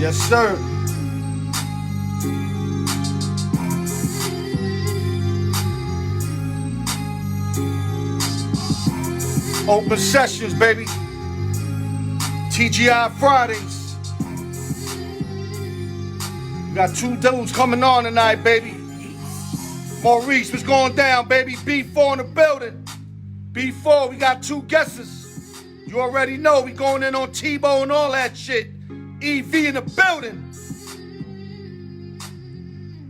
Yes, sir. Open sessions, baby. TGI Fridays. We got two dudes coming on tonight, baby. Maurice, what's going down, baby? B4 in the building. B4, we got two guesses. You already know we going in on Tebow and all that shit. EV in the building.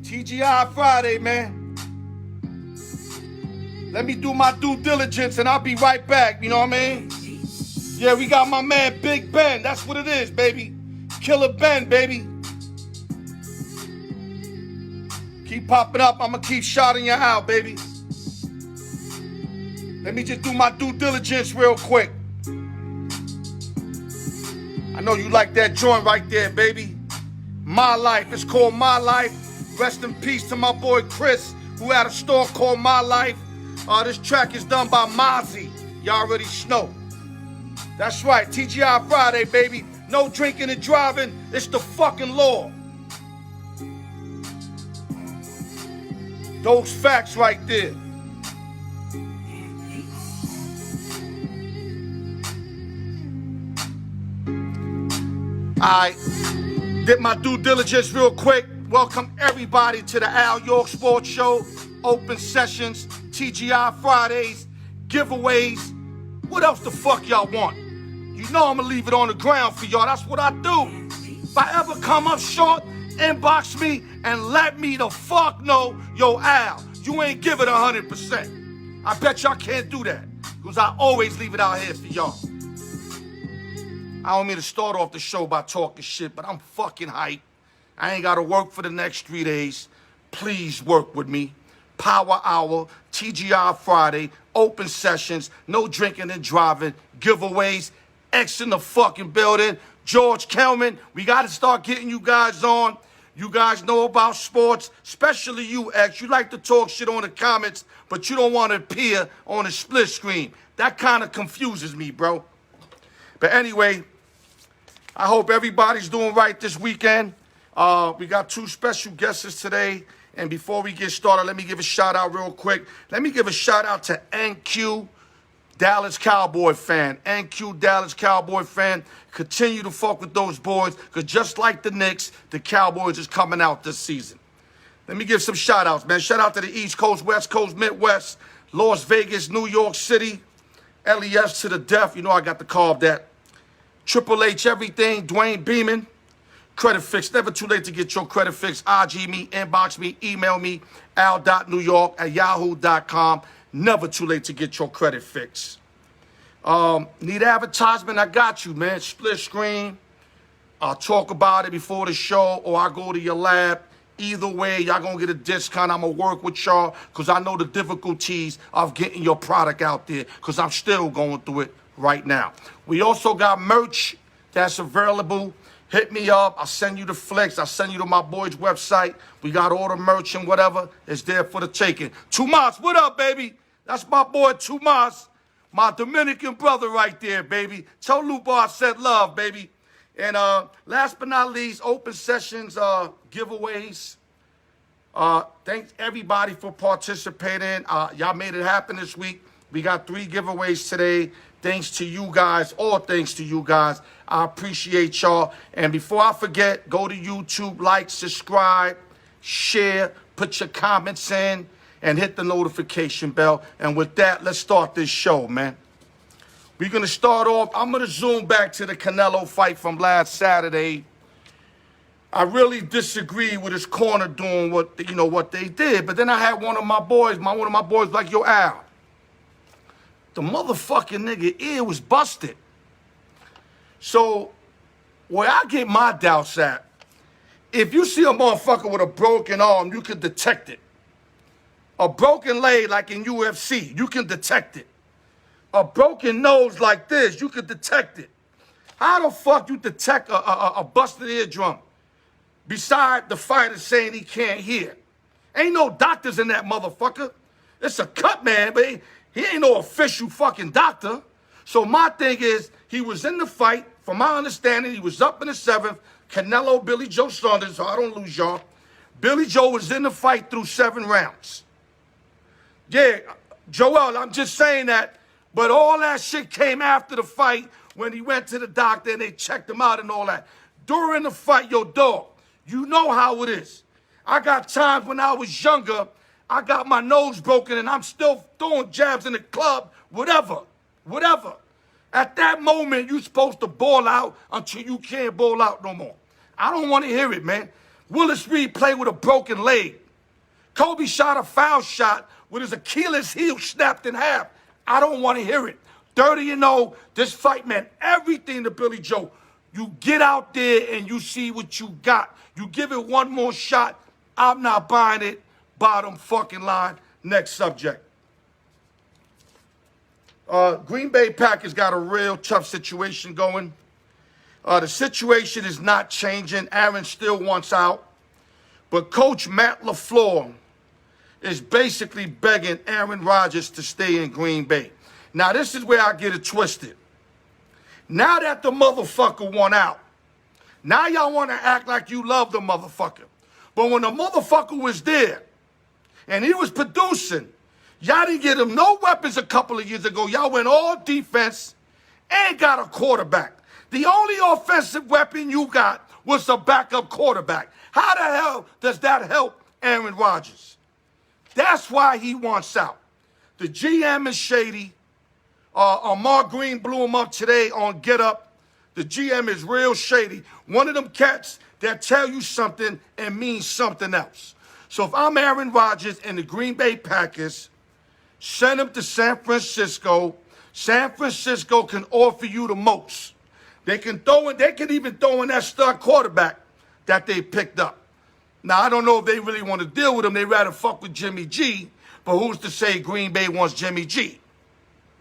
TGI Friday, man. Let me do my due diligence and I'll be right back, you know what I mean? Yeah, we got my man Big Ben. That's what it is, baby. Killer Ben, baby. Keep popping up. I'm going to keep shouting you out, baby. Let me just do my due diligence real quick. I know you like that joint right there, baby. My Life. It's called My Life. Rest in peace to my boy Chris, who had a store called My Life. This track is done by Mozzie. Y'all already know. That's right. TGI Friday, baby. No drinking and driving. It's the fucking law. Those facts right there. I did my due diligence real quick. Welcome everybody to the Al York Sports Show. Open sessions, TGI Fridays, giveaways. What else the fuck y'all want? You know I'm gonna leave it on the ground for y'all. That's what I do. If I ever come up short, inbox me and let me the fuck know, yo, Al, you ain't give it 100%. I bet y'all can't do that, because I always leave it out here for y'all. I don't mean to start off the show by talking shit, but I'm fucking hyped. I ain't gotta work for the next 3 days. Please work with me. Power Hour, TGI Friday, open sessions, no drinking and driving, giveaways, X in the fucking building. George Kelman, we got to start getting you guys on. You guys know about sports, especially you, X. You like to talk shit on the comments, but you don't want to appear on the split screen. That kind of confuses me, bro. But anyway, I hope everybody's doing right this weekend. We got two special guests today. And before we get started, let me give a shout out real quick. Let me give a shout out to NQ, Dallas Cowboy fan. NQ, Dallas Cowboy fan. Continue to fuck with those boys, because just like the Knicks, the Cowboys is coming out this season. Let me give some shout outs, man. Shout out to the East Coast, West Coast, Midwest, Las Vegas, New York City, LES to the death. You know I got to carve that. Triple H everything, Dwayne Beeman. Credit fix, never too late to get your credit fix. IG me, inbox me, email me, al.newyork@yahoo.com. Never too late to get your credit fix. Need advertisement? I got you, man. Split screen. I'll talk about it before the show, or I go to your lab. Either way, y'all gonna get a discount. I'm gonna work with y'all, because I know the difficulties of getting your product out there, because I'm still going through it right now. We also got merch that's available. Hit me up. I'll send you the flex. I'll send you to my boy's website. We got all the merch and whatever. It's there for the taking. Tomas, what up, baby? That's my boy Tomas, my Dominican brother right there, baby. Tell Lupo I said love, baby. And last but not least, open sessions, giveaways. Thanks everybody for participating. Y'all made it happen this week. We got 3 giveaways today. Thanks to you guys, all thanks to you guys. I appreciate y'all. And before I forget, go to YouTube, like, subscribe, share, put your comments in, and hit the notification bell. And with that, let's start this show, man. We're going to start off. I'm going to zoom back to the Canelo fight from last Saturday. I really disagree with his corner doing what they did. But then I had one of my boys like, yo, Al, the motherfucking nigga ear was busted. So, where I get my doubts at, if you see a motherfucker with a broken arm, you can detect it. A broken leg, like in UFC, you can detect it. A broken nose like this, you can detect it. How the fuck you detect a busted eardrum? Beside the fighter saying he can't hear. Ain't no doctors in that motherfucker. It's a cut man, but he ain't no official fucking doctor. So my thing is, he was in the fight. From my understanding, he was up in the 7th. Canelo, Billy Joe Saunders, so I don't lose y'all. Billy Joe was in the fight through 7 rounds. Yeah, Joel, I'm just saying that. But all that shit came after the fight when he went to the doctor and they checked him out and all that. During the fight, yo, dog, you know how it is. I got times when I was younger, I got my nose broken and I'm still throwing jabs in the club, whatever. At that moment, you're supposed to ball out until you can't ball out no more. I don't want to hear it, man. Willis Reed played with a broken leg. Kobe shot a foul shot with his Achilles heel snapped in half. I don't want to hear it. 30-0, this fight meant everything to Billy Joe. You get out there and you see what you got. You give it one more shot. I'm not buying it. Bottom fucking line. Next subject. Green Bay Packers got a real tough situation going. The situation is not changing. Aaron still wants out. But Coach Matt LaFleur is basically begging Aaron Rodgers to stay in Green Bay. Now, this is where I get it twisted. Now that the motherfucker won out, now y'all want to act like you love the motherfucker. But when the motherfucker was there and he was producing, y'all didn't get him no weapons a couple of years ago. Y'all went all defense and got a quarterback. The only offensive weapon you got was a backup quarterback. How the hell does that help Aaron Rodgers? That's why he wants out. The GM is shady. Mark Green blew him up today on Get Up. The GM is real shady. One of them cats that tell you something and mean something else. So if I'm Aaron Rodgers and the Green Bay Packers, send him to San Francisco. San Francisco can offer you the most. They can even throw in that star quarterback that they picked up. Now, I don't know if they really want to deal with him. They'd rather fuck with Jimmy G, but who's to say Green Bay wants Jimmy G?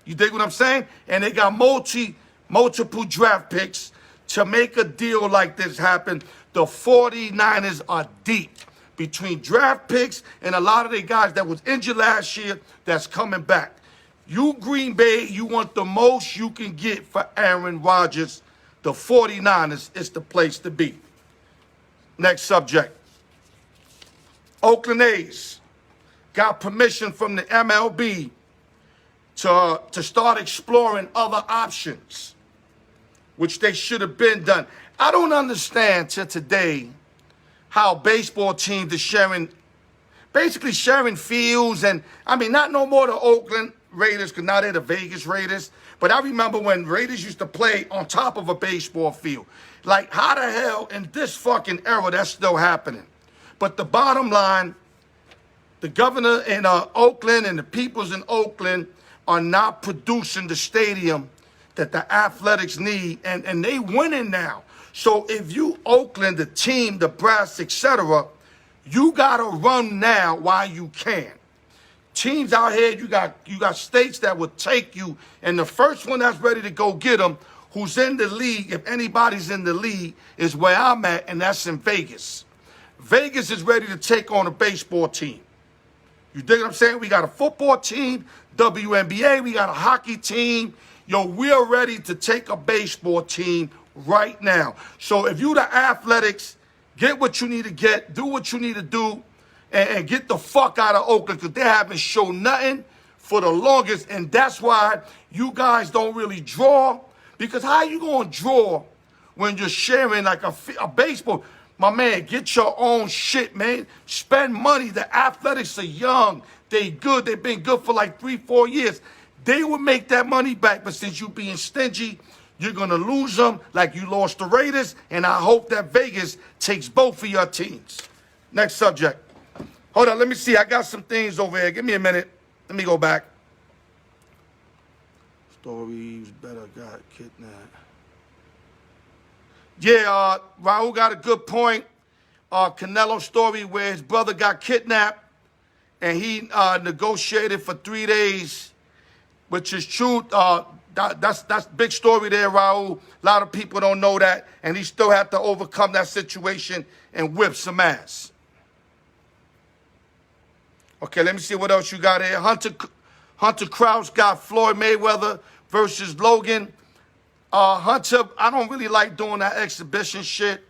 You dig what I'm saying? And they got multiple draft picks to make a deal like this happen. The 49ers are deep between draft picks and a lot of the guys that was injured last year that's coming back. You, Green Bay, you want the most you can get for Aaron Rodgers. The 49ers is the place to be. Next subject. Oakland A's got permission from the MLB to start exploring other options, which they should have been done. I don't understand till today how baseball teams are basically sharing fields, and I mean, not no more the Oakland Raiders, because now they're the Vegas Raiders, but I remember when Raiders used to play on top of a baseball field. Like, how the hell in this fucking era that's still happening? But the bottom line, the governor in Oakland and the peoples in Oakland are not producing the stadium that the Athletics need, and they winning now. So if you Oakland, the team, the brass, etc., you gotta run now while you can. Teams out here, you got states that will take you, and the first one that's ready to go get them, who's in the league, if anybody's in the league, is where I'm at, and that's in Vegas. Vegas is ready to take on a baseball team. You dig what I'm saying? We got a football team, WNBA, we got a hockey team. Yo, we're ready to take a baseball team right now. So if you the Athletics, get what you need to get, do what you need to do, and get the fuck out of Oakland, because they haven't shown nothing for the longest, and that's why you guys don't really draw, because how you going to draw when you're sharing like a baseball? My man, get your own shit, man. Spend money. The Athletics are young. They good. They've been good for like 3-4 years. They will make that money back, but since you being stingy, you're going to lose them like you lost the Raiders, and I hope that Vegas takes both of your teams. Next subject. Hold on, let me see. I got some things over here. Give me a minute. Let me go back. Stories better got kidnapped. Yeah, Raul got a good point. Canelo story where his brother got kidnapped and he negotiated for 3 days, which is true. That's big story there, Raul. A lot of people don't know that, and he still had to overcome that situation and whip some ass. Okay, let me see what else you got here. Hunter Krause got Floyd Mayweather versus Logan. Hunter, I don't really like doing that exhibition shit.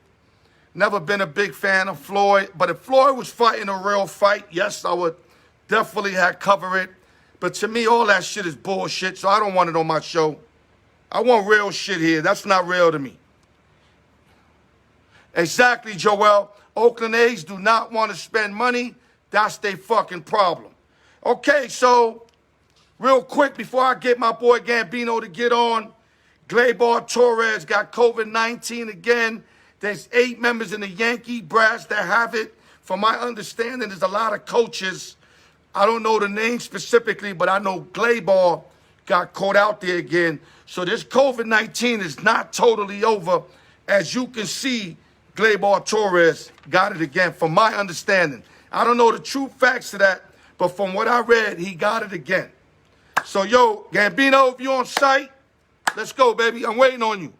Never been a big fan of Floyd. But if Floyd was fighting a real fight, yes, I would definitely have covered it. But to me, all that shit is bullshit, so I don't want it on my show. I want real shit here. That's not real to me. Exactly, Joel. Oakland A's do not want to spend money. That's their fucking problem. Okay, so real quick before I get my boy Gambino to get on, Gleyber Torres got COVID-19 again. There's 8 members in the Yankee brass that have it. From my understanding, there's a lot of coaches. I don't know the name specifically, but I know Gleyber got caught out there again. So this COVID-19 is not totally over. As you can see, Gleyber Torres got it again, from my understanding. I don't know the true facts of that, but from what I read, he got it again. So, yo, Gambino, if you're on site, let's go, baby. I'm waiting on you.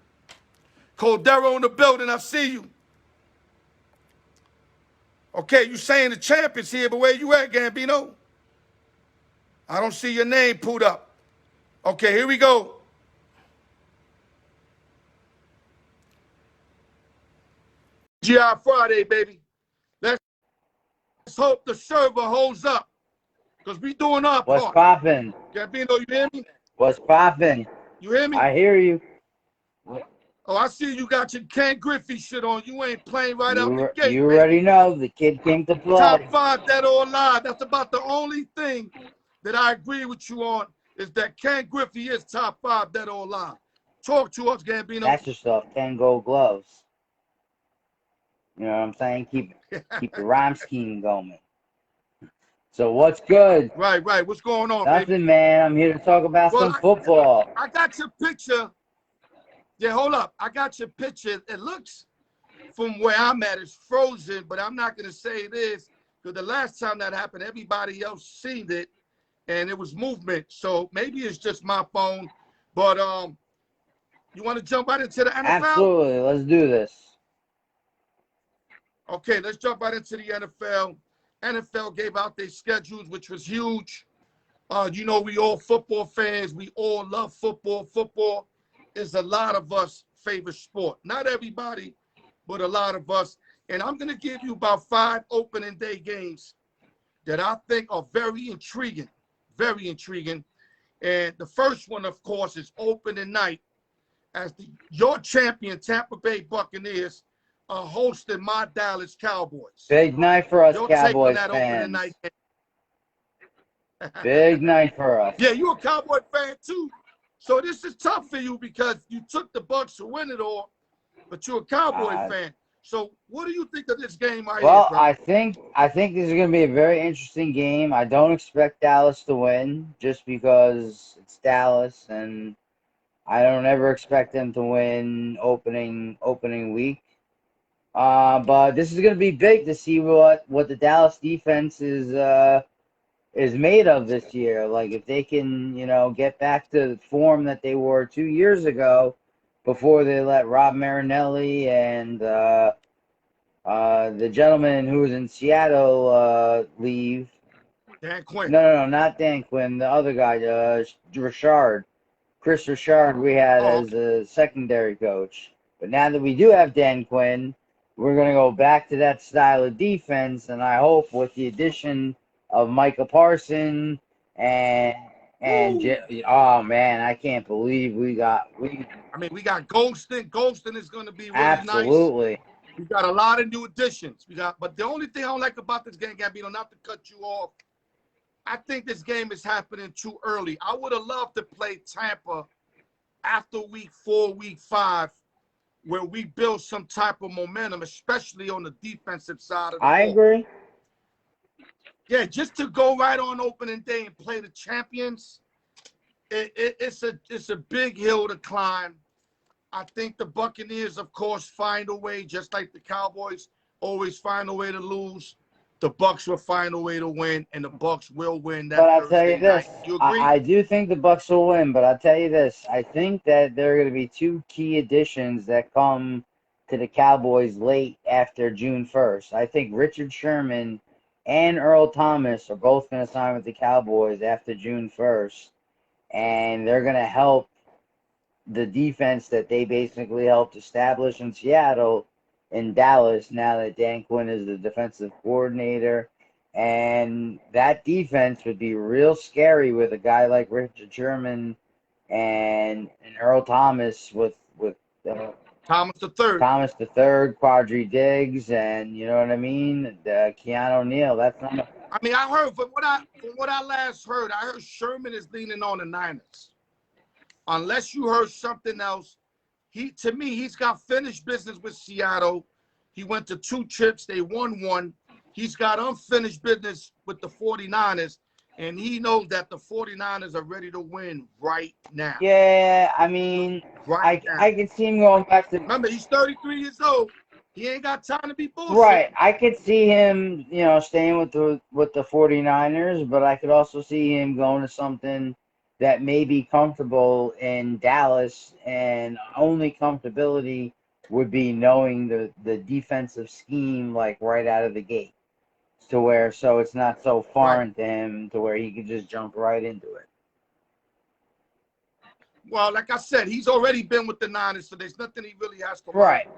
Cordero in the building. I see you. Okay, you saying the champion's here, but where you at, Gambino? I don't see your name pulled up. Okay, here we go. GI Friday, baby. Let's hope the server holds up, because we doing our part. What's poppin'? Gambino, you hear me? What's poppin'? You hear me? I hear you. Oh, I see you got your Ken Griffey shit on. You ain't playing right out the gate. You already know the kid came to play. Top 5, dead or alive. That's about the only thing that I agree with you on, is that Ken Griffey is top 5, dead or alive. Talk to us, Gambino. That's yourself, 10 gold gloves. You know what I'm saying? Keep the rhyme scheme going. So what's good? Right. What's going on, Nothing, baby? man. I'm here to talk about some football. I got your picture. Yeah, hold up. I got your picture. It looks, from where I'm at, it's frozen, but I'm not going to say it is, because the last time that happened, everybody else seen it, and it was movement. So maybe it's just my phone. But you want to jump right into the NFL? Absolutely. Let's do this. Okay, let's jump right into the NFL. NFL gave out their schedules, which was huge. You know, we all football fans. We all love football. Football is a lot of us favorite sport. Not everybody, but a lot of us. And I'm going to give you about 5 opening day games that I think are very intriguing. Very intriguing. And the first one, of course, is opening night, as your champion Tampa Bay Buccaneers are hosting my Dallas Cowboys. Big night for us, You're Cowboys that fans. night. Big night for us. Yeah, you're a Cowboy fan too. So this is tough for you, because you took the Bucs to win it all, but you're a Cowboy fan. So what do you think of this game right here, bro? I think this is going to be a very interesting game. I don't expect Dallas to win, just because it's Dallas, and I don't ever expect them to win opening week. But this is going to be big to see what the Dallas defense is made of this year. Like, if they can, get back to the form that they were 2 years ago, before they let Rob Marinelli and the gentleman who was in Seattle leave. Dan Quinn. No, not Dan Quinn. The other guy, Chris Richard, we had as a secondary coach. But now that we do have Dan Quinn, we're going to go back to that style of defense, and I hope with the addition of Micah Parsons oh man, I can't believe we got Golston. Golston is going to be really absolutely nice. We got a lot of new additions. But the only thing I don't like about this game, Gambino, not to cut you off, I think this game is happening too early. I would have loved to play Tampa after week 4, week 5, where we build some type of momentum, especially on the defensive side of the ball. I agree. Yeah, just to go right on opening day and play the champions, it's a big hill to climb. I think the Buccaneers, of course, find a way, just like the Cowboys always find a way to lose. The Bucs will find a way to win, and the Bucs will win that. But I'll tell you this, you agree? I do think the Bucs will win, but I'll tell you this, I think that there are going to be 2 key additions that come to the Cowboys late after June 1st. I think Richard Sherman and Earl Thomas are both going to sign with the Cowboys after June 1st, and they're going to help the defense that they basically helped establish in Seattle in Dallas now that Dan Quinn is the defensive coordinator. And that defense would be real scary with a guy like Richard Sherman and Earl Thomas with Thomas the third. Thomas the third, Quadri Diggs, and you know what I mean, Keanu O'Neal. That's not. I mean, I heard from what I last heard, I heard Sherman is leaning on the Niners. Unless you heard something else, to me, he's got finished business with Seattle. He went to 2 trips. They won 1. He's got unfinished business with the 49ers, and he knows that the 49ers are ready to win right now. Yeah, I mean, I can see him going back to. Remember, he's 33 years old. He ain't got time to be bullshit. Right. I could see him, staying with the 49ers, but I could also see him going to something that may be comfortable in Dallas, and only comfortability would be knowing the defensive scheme like right out of the gate, so it's not so foreign to him to where he could just jump right into it. Well, like I said, he's already been with the Niners, so there's nothing he really has to learn. Right.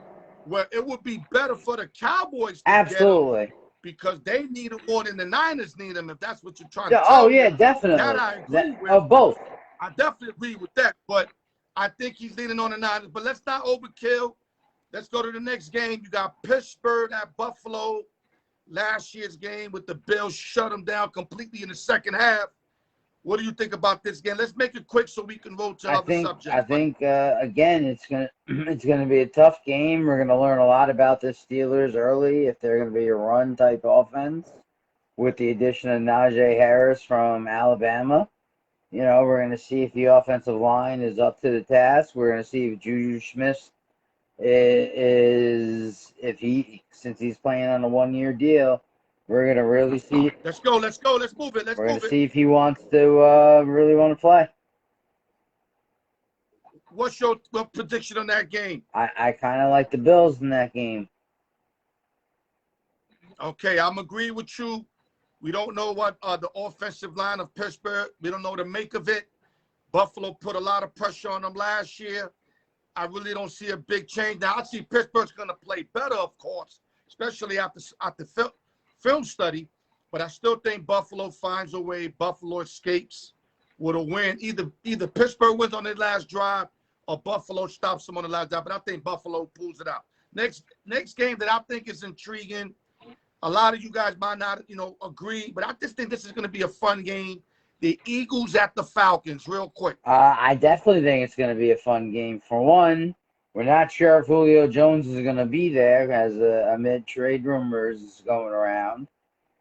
Well, it would be better for the Cowboys to Absolutely. get him because they need him more than the Niners need him, if that's what you're trying to tell Oh, me. yeah, definitely. That I agree with. Of both. I definitely agree with that, but I think he's leaning on the Niners. But let's not overkill. Let's go to the next game. You got Pittsburgh at Buffalo. Last year's game with the Bills shut them down completely in the second half. What do you think about this game? Let's make it quick so we can roll to other subjects. I think again, it's gonna be a tough game. We're gonna learn a lot about the Steelers early if they're gonna be a run type offense with the addition of Najee Harris from Alabama. We're gonna see if the offensive line is up to the task. We're gonna see if Juju Smith since he's playing on a 1-year deal. We're gonna really see. Let's go. Let's move it. We're gonna see if he wants to really want to play. What's your prediction on that game? I kind of like the Bills in that game. Okay, I'm agreeing with you. We don't know what the offensive line of Pittsburgh. We don't know the make of it. Buffalo put a lot of pressure on them last year. I really don't see a big change. Now, I see Pittsburgh's going to play better, of course, especially after film study. But I still think Buffalo finds a way. Buffalo escapes with a win. Either Pittsburgh wins on their last drive or Buffalo stops them on the last drive. But I think Buffalo pulls it out. Next game that I think is intriguing. A lot of you guys might not, agree, but I just think this is going to be a fun game. The Eagles at the Falcons, real quick. I definitely think it's going to be a fun game. For one, we're not sure if Julio Jones is going to be there, as amid trade rumors is going around.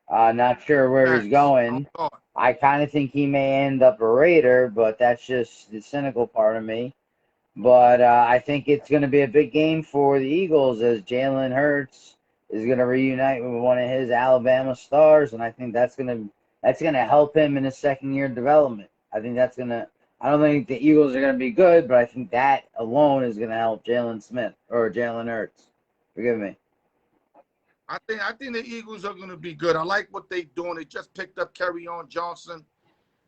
Not sure where he's going. I kind of think he may end up a Raider, but that's just the cynical part of me. But I think it's going to be a big game for the Eagles as Jalen Hurts is going to reunite with one of his Alabama stars, and I think that's going to help him in his second-year development. I don't think the Eagles are going to be good, but I think that alone is going to help Jalen Hurts. Forgive me. I think the Eagles are going to be good. I like what they're doing. They just picked up Kerryon Johnson.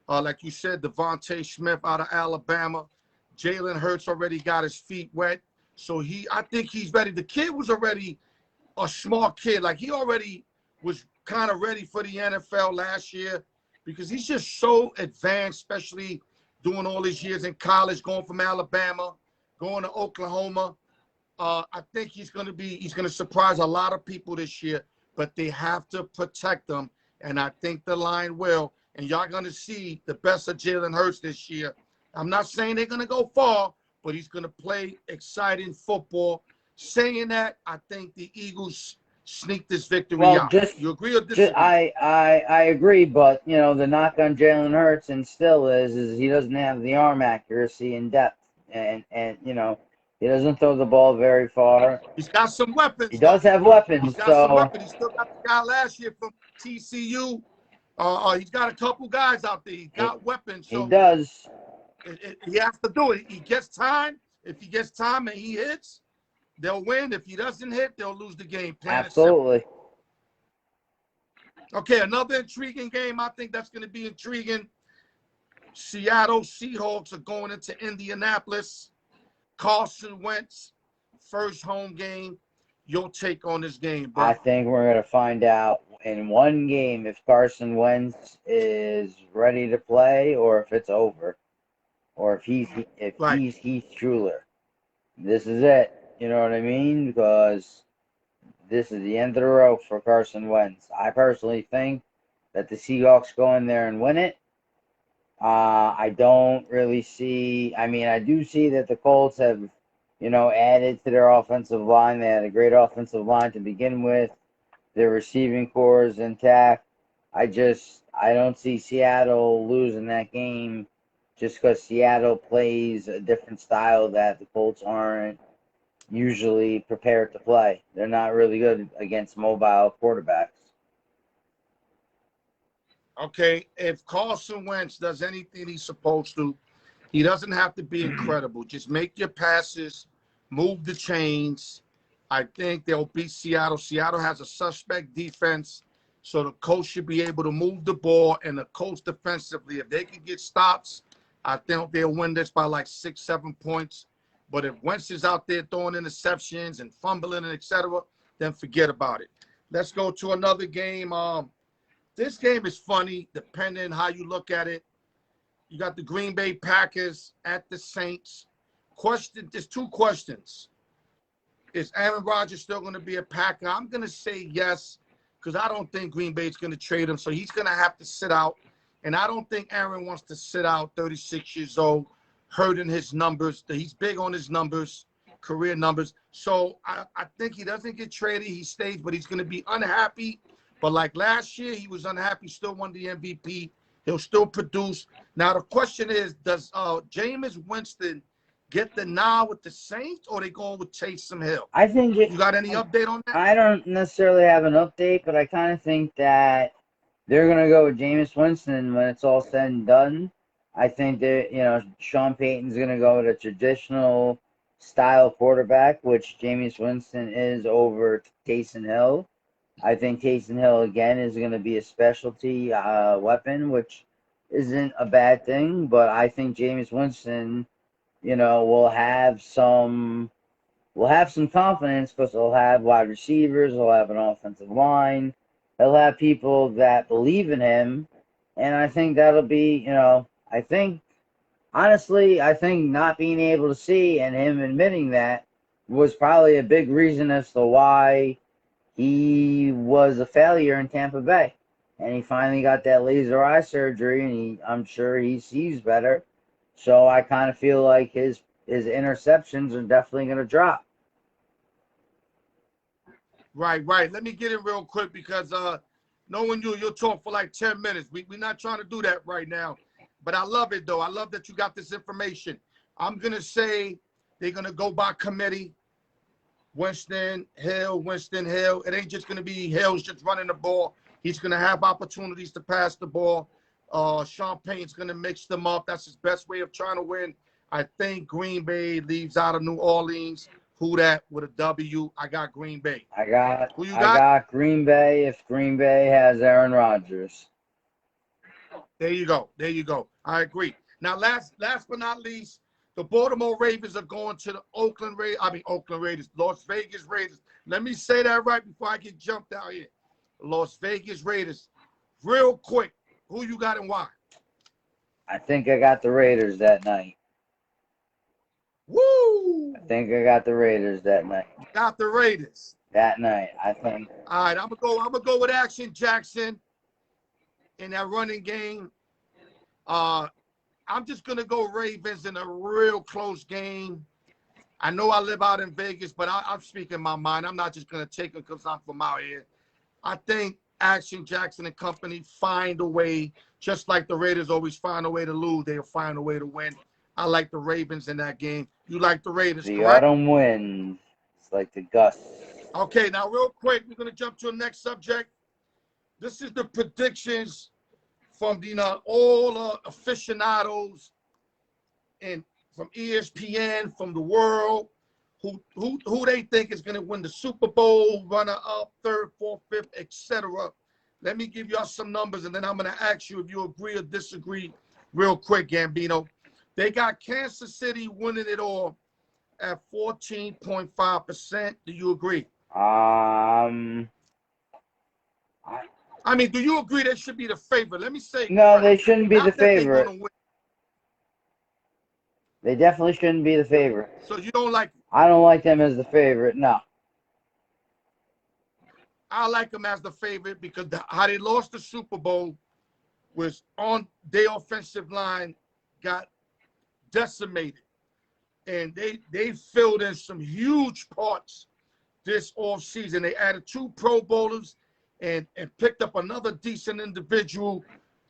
Like you said, Devontae Smith out of Alabama. Jalen Hurts already got his feet wet. So I think he's ready. The kid was already a smart kid. Like, he already was kind of ready for the NFL last year because he's just so advanced, especially doing all these years in college, going from Alabama, going to Oklahoma. I think he's going to surprise a lot of people this year, but they have to protect him, and I think the line will. And y'all going to see the best of Jalen Hurts this year. I'm not saying they're going to go far, but he's going to play exciting football. Saying that, I think the Eagles sneak this victory out. You agree or disagree? I agree, but the knock on Jalen Hurts and still is he doesn't have the arm accuracy and depth, and he doesn't throw the ball very far. He's got some weapons. He does have weapons. He's got some weapons. He still got the guy last year from TCU. He's got a couple guys out there. He's got weapons. So he does. He has to do it. He gets time. If he gets time and he hits, they'll win. If he doesn't hit, they'll lose the game. Absolutely. Okay, another intriguing game. I think that's going to be intriguing. Seattle Seahawks are going into Indianapolis. Carson Wentz, first home game. your take on this game, I bro? think we're going to find out in one game if Carson Wentz is ready to play or if it's over, or if Right. he's Heath Schuler. This is it. You know what I mean? Because this is the end of the road for Carson Wentz. I personally think that the Seahawks go in there and win it. I don't really see. I mean, I do see that the Colts have, added to their offensive line. They had a great offensive line to begin with. Their receiving core is intact. I don't see Seattle losing that game just because Seattle plays a different style that the Colts aren't usually prepared to play. They're not really good against mobile quarterbacks. Okay. If Carson Wentz does anything he's supposed to, he doesn't have to be incredible. Just make your passes, move the chains. I think they'll beat Seattle. Seattle has a suspect defense, so the coach should be able to move the ball. And the coach defensively, if they can get stops, I think they'll win this by like 6, 7 points. But if Wentz is out there throwing interceptions and fumbling and etc., then forget about it. Let's go to another game. This game is funny, depending how you look at it. You got the Green Bay Packers at the Saints. There's 2 questions. Is Aaron Rodgers still going to be a Packer? I'm going to say yes, because I don't think Green Bay's going to trade him, so he's going to have to sit out. And I don't think Aaron wants to sit out, 36 years old, hurting his numbers. He's big on his numbers, career numbers. So I think he doesn't get traded. He stays, but he's going to be unhappy. But like last year, he was unhappy, still won the MVP. He'll still produce. Now, the question is, does Jameis Winston get the nod with the Saints, or they going with Taysom Hill? I think You got any update on that? I don't necessarily have an update, but I kind of think that they're going to go with Jameis Winston when it's all said and done. I think that, Sean Payton's going to go with a traditional style quarterback, which Jameis Winston is over Taysom Hill. I think Taysom Hill, again, is going to be a specialty weapon, which isn't a bad thing, but I think Jameis Winston, will have some confidence because he'll have wide receivers, he'll have an offensive line, he'll have people that believe in him, and I think that'll be, honestly, I think not being able to see and him admitting that was probably a big reason as to why he was a failure in Tampa Bay. And he finally got that laser eye surgery, and I'm sure he sees better. So I kind of feel like his interceptions are definitely going to drop. Right. Let me get in real quick because knowing you'll talk for like 10 minutes. We're not trying to do that right now. But I love it, though. I love that you got this information. I'm going to say they're going to go by committee. Winston Hill. It ain't just going to be Hill's just running the ball. He's going to have opportunities to pass the ball. Sean Payton's going to mix them up. That's his best way of trying to win. I think Green Bay leaves out of New Orleans. Who that with a W? I got Green Bay. Who you got? I got Green Bay if Green Bay has Aaron Rodgers. There you go. I agree. Now, last but not least, the Baltimore Ravens are going to the Las Vegas Raiders. Let me say that right before I get jumped out here. Las Vegas Raiders. Real quick, who you got and why? I think I got the Raiders that night. Woo! I think I got the Raiders that night. Got the Raiders. That night, I think. All right, I'm gonna go with Action Jackson in that running game. I'm just gonna go Ravens in a real close game. I know I live out in Vegas, but I'm speaking my mind. I'm not just gonna take it because I'm from out here. I think Action Jackson and company find a way, just like the Raiders always find a way to lose, they'll find a way to win. I like the Ravens in that game. You like the Raiders, the correct? autumn wind. It's like the gusts. Okay, now real quick, we're going to jump to the next subject. This is the predictions from all aficionados and from ESPN, from the world, who they think is going to win the Super Bowl, runner-up, third, fourth, fifth, etc. Let me give y'all some numbers, and then I'm going to ask you if you agree or disagree real quick, Gambino. They got Kansas City winning it all at 14.5%. Do you agree? Um, I mean, do you agree they should be the favorite? Let me say no, credit. they shouldn't be the Not that they're going favorite. to win. They definitely shouldn't be the favorite. So you don't like it. I don't like them as the favorite. No. I like them as the favorite because how they lost the Super Bowl was on their offensive line got decimated. And they filled in some huge parts this offseason. They added 2 Pro Bowlers and picked up another decent individual.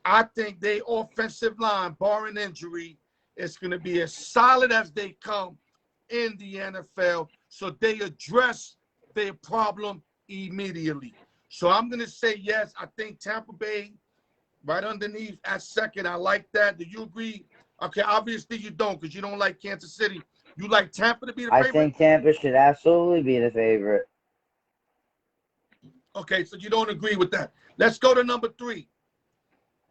I think their offensive line, barring injury, is going to be as solid as they come in the NFL. So they address their problem immediately. So I'm going to say yes. I think Tampa Bay right underneath at second. I like that. Do you agree? Okay, obviously you don't because you don't like Kansas City. You like Tampa to be the favorite? I think Tampa should absolutely be the favorite. Okay, so you don't agree with that. Let's go to number 3.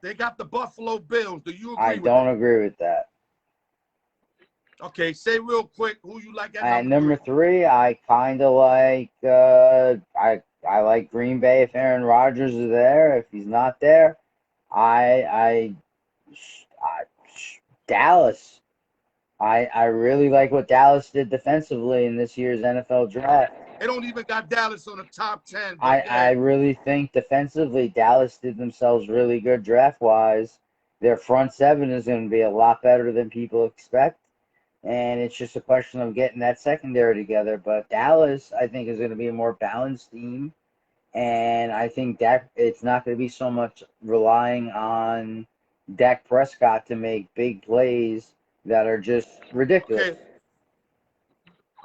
They got the Buffalo Bills. Do you agree I with don't that? agree with that. Okay, say real quick who you like at At number 3, I kind of like I like Green Bay if Aaron Rodgers is there. If he's not there, I Dallas. I really like what Dallas did defensively in this year's NFL draft. They don't even got Dallas on the top 10. I really think defensively Dallas did themselves really good draft-wise. Their front seven is going to be a lot better than people expect. And it's just a question of getting that secondary together. But Dallas, I think, is going to be a more balanced team. And I think that it's not going to be so much relying on Dak Prescott to make big plays that are just ridiculous.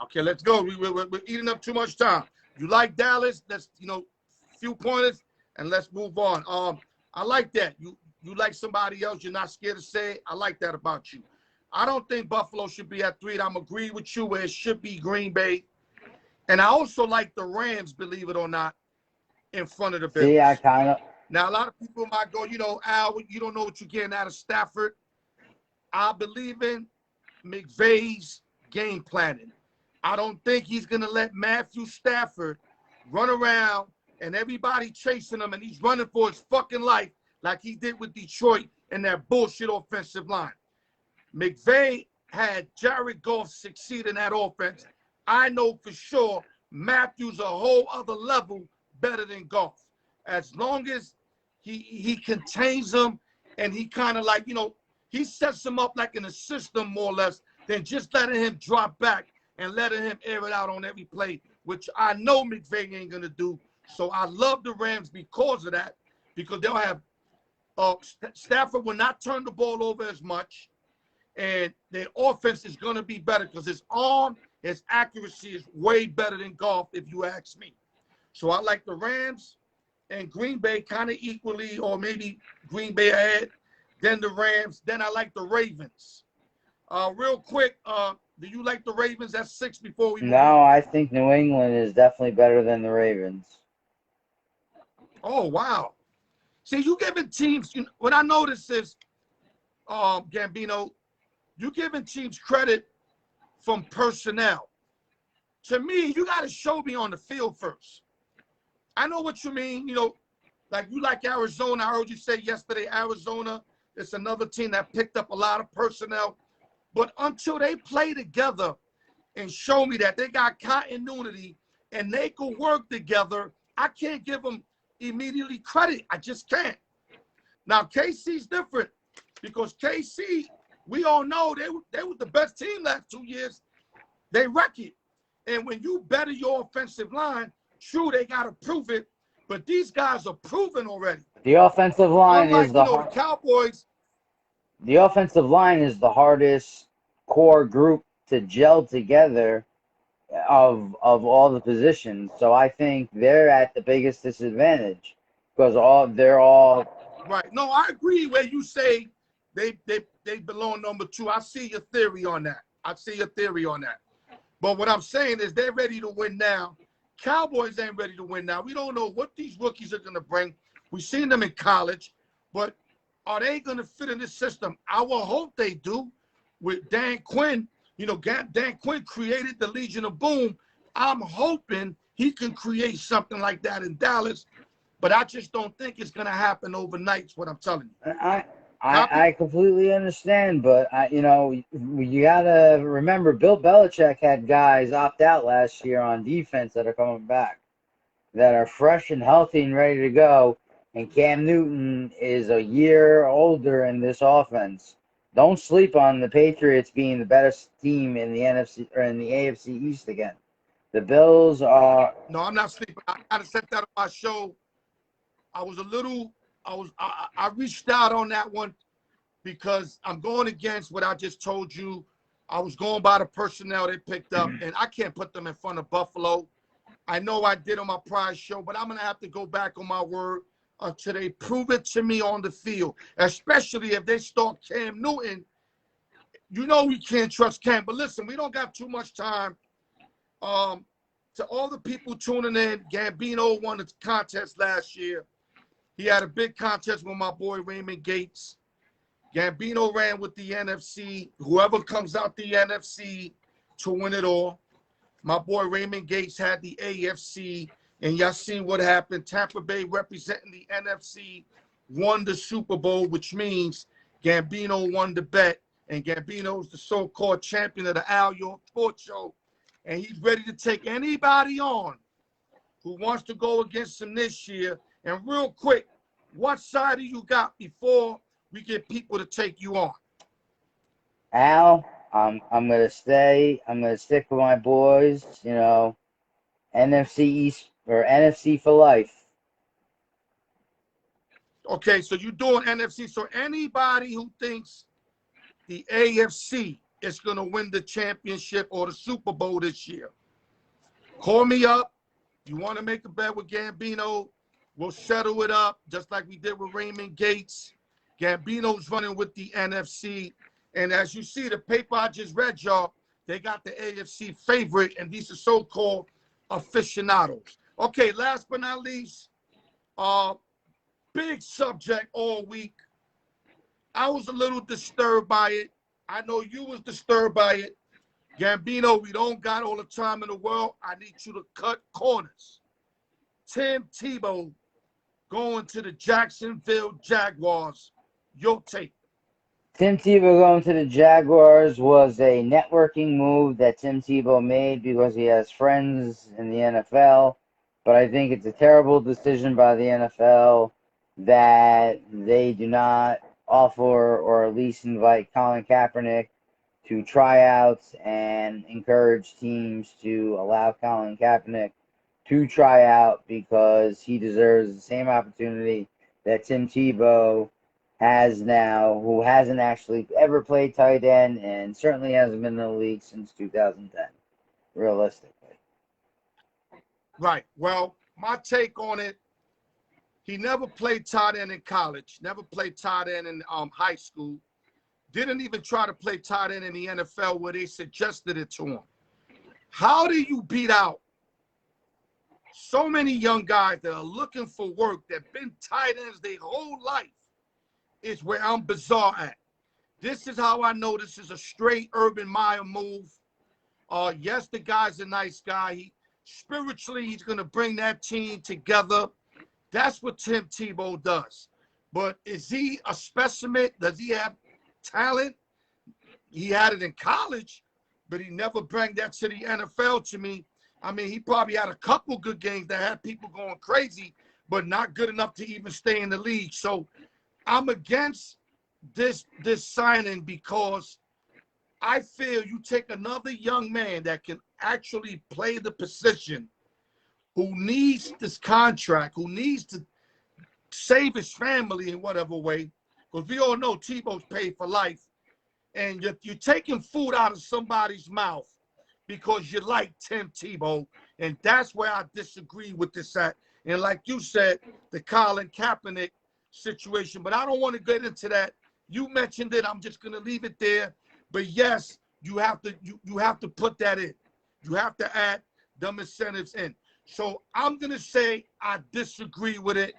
Okay, let's go. We're eating up too much time. You like Dallas? Let's, few pointers, and let's move on. I like that. You like somebody else. You're not scared to say it. I like that about you. I don't think Buffalo should be at 3. I'm agreeing with you where it should be Green Bay. And I also like the Rams, believe it or not, in front of the Bills. See, I kind of. Now, a lot of people might go, Al, you don't know what you're getting out of Stafford. I believe in McVay's game planning. I don't think he's going to let Matthew Stafford run around and everybody chasing him and he's running for his fucking life like he did with Detroit and that bullshit offensive line. McVay had Jared Goff succeed in that offense. I know for sure Matthew's a whole other level better than Goff. As long as he contains them and he kind of he sets him up like in a system more or less than just letting him drop back and letting him air it out on every play, which I know McVay ain't going to do. So I love the Rams because of that, because they'll have Stafford will not turn the ball over as much, and their offense is going to be better because his arm, his accuracy is way better than Goff, if you ask me. So I like the Rams and Green Bay kind of equally, or maybe Green Bay ahead, then the Rams, then I like the Ravens. Real quick, do you like the Ravens at 6 before we move on? No, I think New England is definitely better than the Ravens. Oh, wow. See, you giving teams, what I notice is, Gambino, you giving teams credit from personnel. To me, you got to show me on the field first. I know what you mean, like you like Arizona. I heard you say yesterday, Arizona is another team that picked up a lot of personnel. But until they play together and show me that they got continuity and they can work together, I can't give them immediately credit. I just can't. Now, KC's different because KC, we all know they were the best team last 2 years. They wreck it. And when you better your offensive line, true, they got to prove it, but these guys are proven already. The offensive line Unlike, is the the Cowboys. The offensive line is the hardest core group to gel together of all the positions. So I think they're at the biggest disadvantage because they're all Right. No, I agree where you say they belong number 2. I see your theory on that. But what I'm saying is they're ready to win now. Cowboys ain't ready to win now. We don't know what these rookies are going to bring. We've seen them in college, but are they going to fit in this system? I will hope they do. With Dan Quinn, Dan Quinn created the Legion of Boom. I'm hoping he can create something like that in Dallas, but I just don't think it's going to happen overnight, is what I'm telling you. I completely understand, but you gotta remember Bill Belichick had guys opt out last year on defense that are coming back, that are fresh and healthy and ready to go, and Cam Newton is a year older in this offense. Don't sleep on the Patriots being the best team in the NFC or in the AFC East again. The Bills are. No, I'm not sleeping. I gotta set that on my show. I reached out on that one because I'm going against what I just told you. I was going by the personnel they picked up, and I can't put them in front of Buffalo. I know I did on my prior show, but I'm going to have to go back on my word until they prove it to me on the field, especially if they start Cam Newton. You know we can't trust Cam, but listen, we don't got too much time. To all the people tuning in, Gambino won the contest last year. He had a big contest with my boy Raymond Gates. Gambino ran with the NFC. Whoever comes out the NFC to win it all. My boy Raymond Gates had the AFC, and y'all seen what happened. Tampa Bay representing the NFC won the Super Bowl, which means Gambino won the bet, and Gambino's the so-called champion of the Al York Sports Show, and he's ready to take anybody on who wants to go against him this year. And real quick, what side do you got before we get people to take you on? Al, I'm gonna stay. I'm gonna stick with my boys. NFC East or NFC for life. Okay, so you're doing NFC. So anybody who thinks the AFC is going to win the championship or the Super Bowl this year, call me up. You want to make a bet with Gambino, we'll settle it up just like we did with Raymond Gates. Gambino's running with the NFC. And as you see, the paper I just read, y'all, they got the AFC favorite, and these are so-called aficionados. Okay, last but not least, big subject all week. I was a little disturbed by it. I know you was disturbed by it. Gambino, we don't got all the time in the world. I need you to cut corners. Tim Tebow going to the Jacksonville Jaguars. Your take. Tim Tebow going to the Jaguars was a networking move that Tim Tebow made because he has friends in the NFL. But I think it's a terrible decision by the NFL that they do not offer or at least invite Colin Kaepernick to tryouts and encourage teams to allow Colin Kaepernick to try out because he deserves the same opportunity that Tim Tebow has now, who hasn't actually ever played tight end and certainly hasn't been in the league since 2010, realistically. Right. Well, my take on it, he never played tight end in college, never played tight end in high school, didn't even try to play tight end in the NFL where they suggested it to him. How do you beat out so many young guys that are looking for work, that been tight ends their whole life, is where I'm bizarre at. This is how I know this is a straight Urban Meyer move. Yes, the guy's a nice guy. Spiritually, he's going to bring that team together. That's what Tim Tebow does. But is he a specimen? Does he have talent? He had it in college, but he never brought that to the NFL to me. I mean, he probably had a couple good games that had people going crazy, but not good enough to even stay in the league. So I'm against this signing because I feel you take another young man that can actually play the position, who needs this contract, who needs to save his family in whatever way, because we all know Tebow's paid for life, and you're taking food out of somebody's mouth because you like Tim Tebow, and that's where I disagree with this at. And like you said, the Colin Kaepernick situation, but I don't want to get into that. You mentioned it. I'm just going to leave it there. But yes, you have to put that in. You have to add them incentives in. So I'm going to say I disagree with it.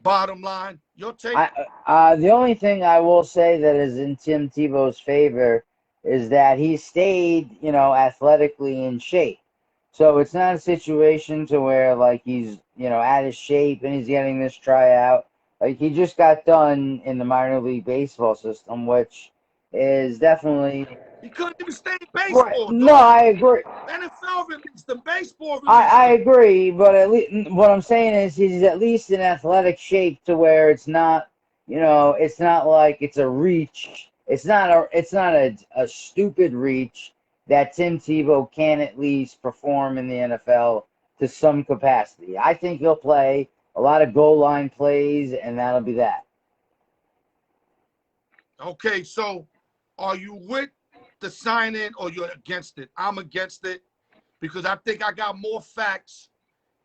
Bottom line, your take? The only thing I will say that is in Tim Tebow's favor is that he stayed, athletically in shape. So it's not a situation to where like he's out of shape and he's getting this tryout. Like he just got done in the minor league baseball system, which is definitely He couldn't even stay in right. baseball, No, dog. I agree. NFL released him. Baseball released I him. agree, but at least what I'm saying is he's at least in athletic shape to where it's not, it's not like it's a reach. It's not a stupid reach that Tim Tebow can at least perform in the NFL to some capacity. I think he'll play a lot of goal line plays, and that'll be that. Okay, so are you with the sign-in or you're against it? I'm against it because I think I got more facts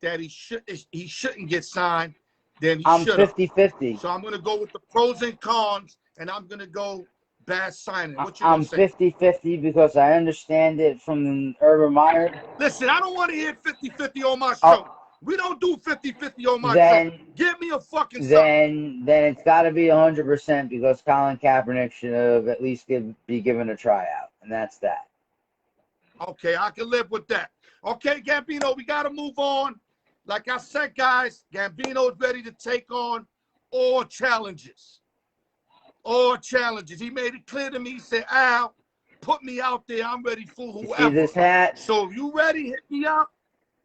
that he shouldn't get signed than he I'm should have. 50-50. So I'm gonna go with the pros and cons, and I'm gonna go bad signing. What you gonna I'm say? 50-50 because I understand it from Urban Meyer. Listen, I don't want to hear 50-50 on my Oh, show. We don't do 50-50 on my show. then Give me a fucking sign. then it's got to be 100% because Colin Kaepernick should have at least be given a tryout, and that's that. Okay, I can live with that. Okay, Gambino, we got to move on. Like I said, guys, Gambino's ready to take on all challenges. All challenges. He made it clear to me. He said, Al, put me out there. I'm ready for You see whoever. this hat? So if you ready, hit me up.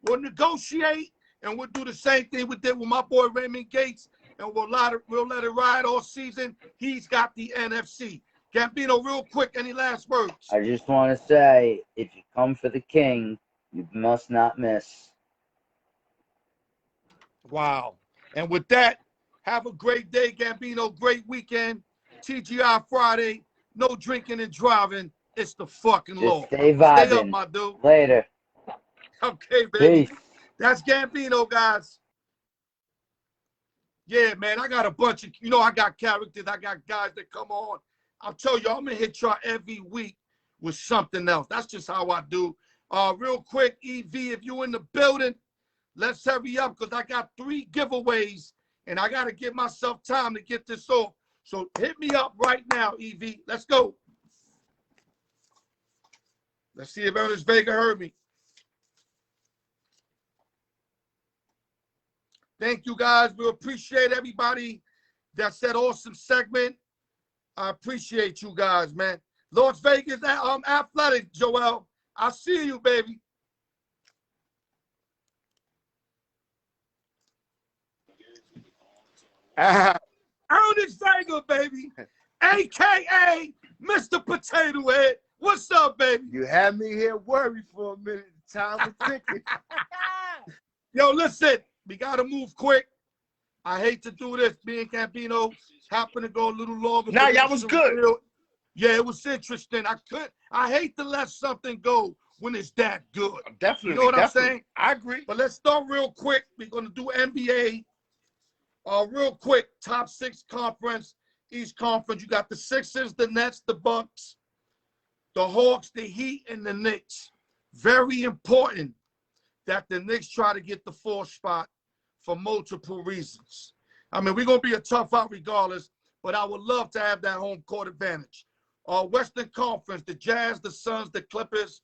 We'll negotiate, and we'll do the same thing we did with my boy Raymond Gates, and we'll let it ride all season. He's got the NFC. Gambino, real quick, any last words? I just want to say, if you come for the king, you must not miss. Wow. And with that, have a great day, Gambino. Great weekend. TGI Friday. No drinking and driving. It's the fucking Just law. stay Stay up, vibing. my dude. Later. Okay, baby. Peace. That's Gambino, guys. Yeah, man, I got a bunch of, I got characters. I got guys that come on. I'll tell you, I'm going to hit y'all every week with something else. That's just how I do. Real quick, EV, if you're in the building, let's hurry up because I got 3 giveaways, and I got to give myself time to get this off. So hit me up right now, EV. Let's go. Let's see if Ernest Vega heard me. Thank you, guys. We appreciate everybody that said awesome segment. I appreciate you guys, man. Las Vegas, Athletic, Joel. I see you, baby. Ernest Vega, baby, a.k.a. Mr. Potato Head. What's up, baby? You had me here worried for a minute. Time was ticking. Yo, listen, we got to move quick. I hate to do this. Me and Gambino happened to go a little longer. Nah, y'all was good. Yeah, it was interesting. I hate to let something go when it's that good. Definitely. You know what I'm saying? I agree. But let's start real quick. We're going to do NBA. Real quick, top 6 conference, East Conference. You got the Sixers, the Nets, the Bucks, the Hawks, the Heat, and the Knicks. Very important that the Knicks try to get the 4th spot for multiple reasons. I mean, we're going to be a tough out regardless, but I would love to have that home court advantage. Western Conference, the Jazz, the Suns, the Clippers,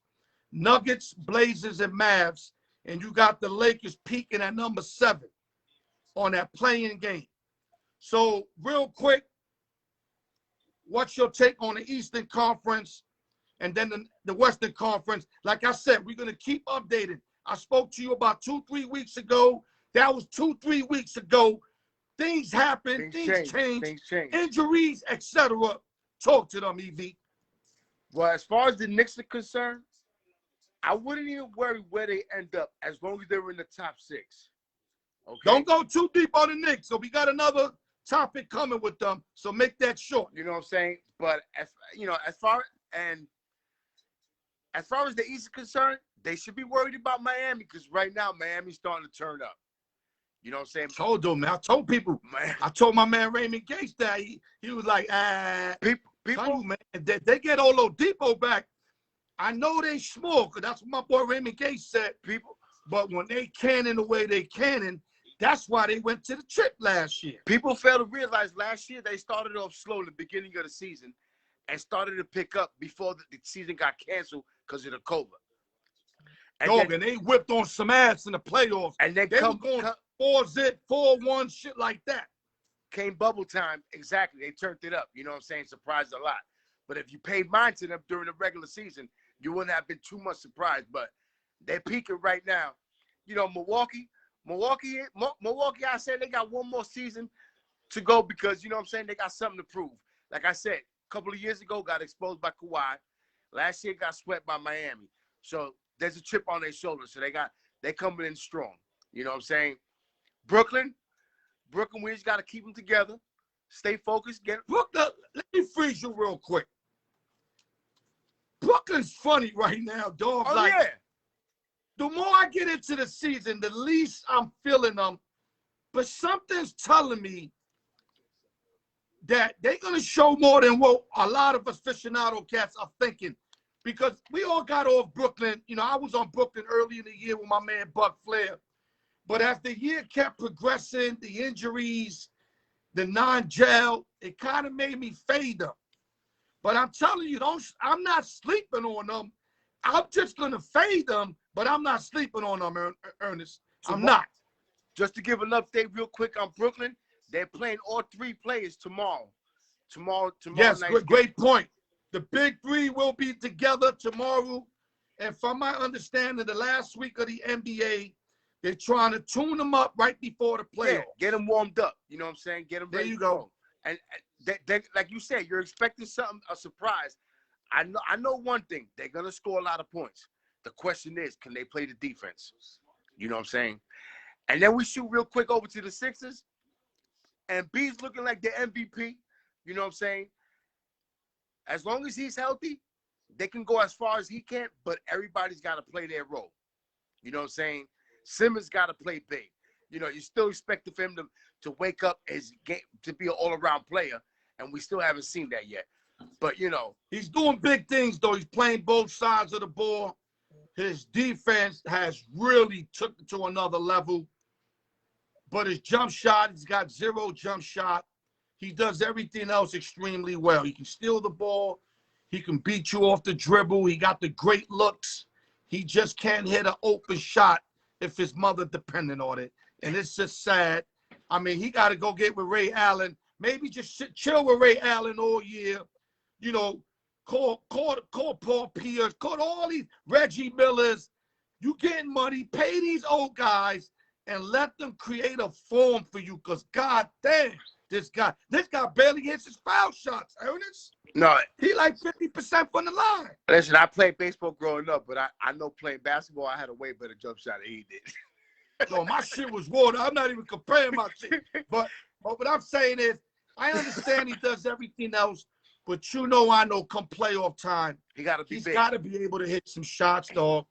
Nuggets, Blazers, and Mavs. And you got the Lakers peaking at number 7 on that playing game. So real quick, what's your take on the Eastern Conference and then the Western Conference? Like I said, we're going to keep updating. I spoke to you about 2-3 weeks ago. That was 2-3 weeks ago. Things happen, things change, injuries, etc. Talk to them, EV. Well, as far as the Knicks are concerned, I wouldn't even worry where they end up as long as they're in the top 6. Okay. Don't go too deep on the Knicks. So we got another topic coming with them. So make that short. You know what I'm saying? But as far as the East is concerned, they should be worried about Miami because right now Miami's starting to turn up. You know what I'm saying? I told them, man. I told people, man. I told my man Raymond Gates that he was like, people, man, they get Oladipo back. I know they small because that's what my boy Raymond Gates said. People, but when they cannon the way they cannon, that's why they went to the trip last year. People fail to realize last year they started off slow in the beginning of the season and started to pick up before the season got canceled because of the COVID. Dog, and they whipped on some ass in the playoffs. And they were going 4-0, 4-1, shit like that. Came bubble time, exactly. They turned it up. You know what I'm saying? Surprised a lot. But if you paid mind to them during the regular season, you wouldn't have been too much surprised. But they're peaking right now. You know, Milwaukee, I said they got one more season to go because, you know what I'm saying, they got something to prove. Like I said, a couple of years ago, got exposed by Kawhi. Last year, got swept by Miami. So there's a chip on their shoulders. So they coming in strong. You know what I'm saying? Brooklyn, we just got to keep them together. Stay focused. Brooklyn, let me freeze you real quick. Brooklyn's funny right now, dog. Oh, yeah. The more I get into the season, the least I'm feeling them. But something's telling me that they're going to show more than what a lot of aficionado cats are thinking. Because we all got off Brooklyn. You know, I was on Brooklyn early in the year with my man Buck Flair. But as the year kept progressing, the injuries, the non-gel, it kind of made me fade them. But I'm telling you, I'm not sleeping on them. I'm just going to fade them, but I'm not sleeping on them, Ernest. I'm not. Just to give an update real quick on Brooklyn, they're playing all three players tomorrow. Yes, night. Great point. The big three will be together tomorrow. And from my understanding, the last week of the NBA, they're trying to tune them up right before the playoffs. Yeah, get them warmed up. You know what I'm saying? Get them ready. There you go. And they, like you said, you're expecting something, a surprise. I know one thing. They're going to score a lot of points. The question is, can they play the defense? You know what I'm saying? And then we shoot real quick over to the Sixers. And B's looking like the MVP. You know what I'm saying? As long as he's healthy, they can go as far as he can, but everybody's got to play their role. You know what I'm saying? Simmons got to play big. You know, you still expect for him to wake up his game, to be an all-around player, and we still haven't seen that yet. But, you know. He's doing big things, though. He's playing both sides of the ball. His defense has really took it to another level. But his jump shot, he's got 0 jump shot. He does everything else extremely well. He can steal the ball. He can beat you off the dribble. He got the great looks. He just can't hit an open shot if his mother depending on it. And it's just sad. I mean, he got to go get with Ray Allen. Maybe just chill with Ray Allen all year. You know, call Paul Pierce, call all these Reggie Millers. You getting money, pay these old guys, and let them create a form for you. Because, God damn, this guy barely hits his foul shots, Ernest. No. He like 50% from the line. Listen, I played baseball growing up, but I know playing basketball, I had a way better jump shot than he did. No, my shit was water. I'm not even comparing my shit. But what I'm saying is, I understand he does everything else, but I know come playoff time, he's got to be able to hit some shots, dog.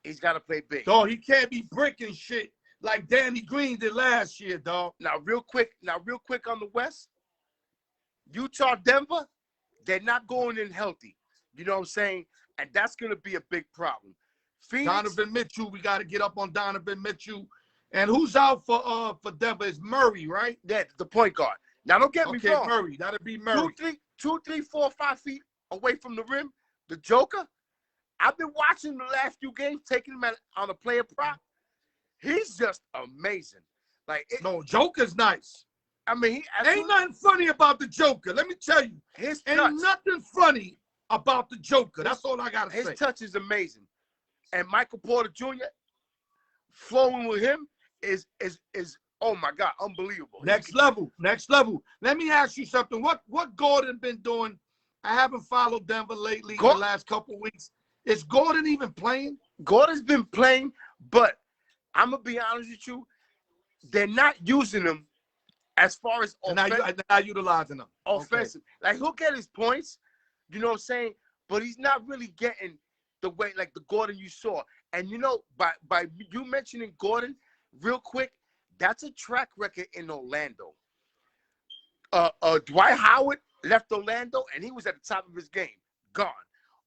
He's got to play big. Dog, he can't be bricking shit like Danny Green did last year, dog. Now, real quick on the West, Utah, Denver, they're not going in healthy. You know what I'm saying? And that's going to be a big problem. Phoenix, Donovan Mitchell, we got to get up on Donovan Mitchell. And who's out for Denver? It's Murray, right? Yeah, the point guard. Now, don't get me wrong. Murray. That'll be Murray. 2, 3, 4, 5 feet away from the rim. The Joker, I've been watching the last few games, taking him on a player prop. He's just amazing. No, Joker's nice. I mean, ain't nothing funny about the Joker. Let me tell you. Ain't nothing funny about the Joker. That's all I got to say. His touch is amazing. And Michael Porter Jr., flowing with him is oh, my God, unbelievable. Next level. Let me ask you something. What Gordon been doing? I haven't followed Denver lately in the last couple of weeks. Is Gordon even playing? Gordon's been playing, but I'm going to be honest with you, they're not using him as far as not utilizing him. Offensive. Okay. Like, he'll get his points, you know what I'm saying? But he's not really getting the way, like the Gordon you saw. And, you know, by you mentioning Gordon, real quick, that's a track record in Orlando. Dwight Howard left Orlando, and he was at the top of his game. Gone.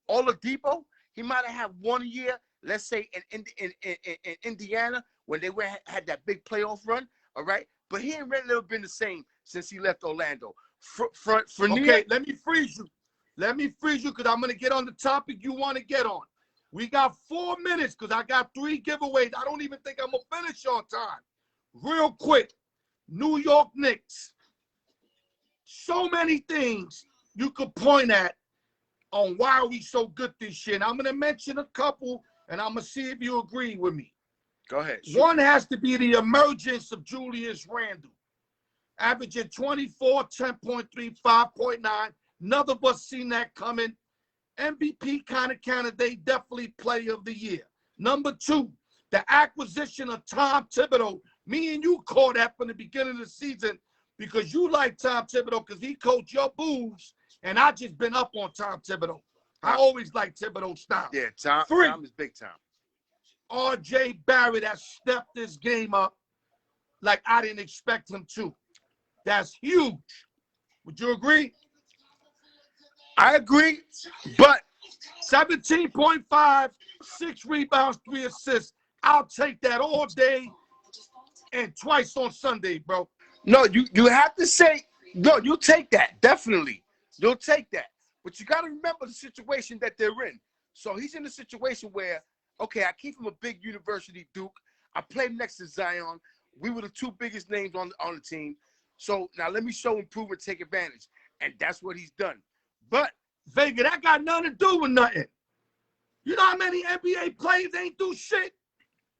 Oladipo, he might have had 1 year, let's say, in Indiana when they had that big playoff run, all right? But he ain't really never been the same since he left Orlando. Okay, let me freeze you. Let me freeze you because I'm going to get on the topic you want to get on. We got 4 minutes because I got 3 giveaways. I don't even think I'm going to finish on time. Real quick, New York Knicks. So many things you could point at on why are we so good this year. And I'm going to mention a couple, and I'm going to see if you agree with me. Go ahead. Shoot. One has to be the emergence of Julius Randle. Averaging 24, 10.3, 5.9. None of us seen that coming. MVP kind of candidate, definitely player of the year. Number 2, the acquisition of Tom Thibodeau. Me and you called that from the beginning of the season because you like Tom Thibodeau because he coached your Bulls, and I just been up on Tom Thibodeau. I always like Thibodeau style. Yeah, Tom 3, Tom is big time. R.J. Barrett has stepped this game up like I didn't expect him to. That's huge. Would you agree? I agree, but 17.5, 6 rebounds, 3 assists. I'll take that all day and twice on Sunday, bro. no, you have to say, no, you'll take that. Definitely. You'll take that. But you got to remember the situation that they're in. So he's in a situation where, okay, I keep him a big university Duke. I played next to Zion. We were the 2 biggest names on the team. So now let me show improvement, take advantage. And that's what he's done. But Vega, that got nothing to do with nothing. You know how many NBA players ain't do shit?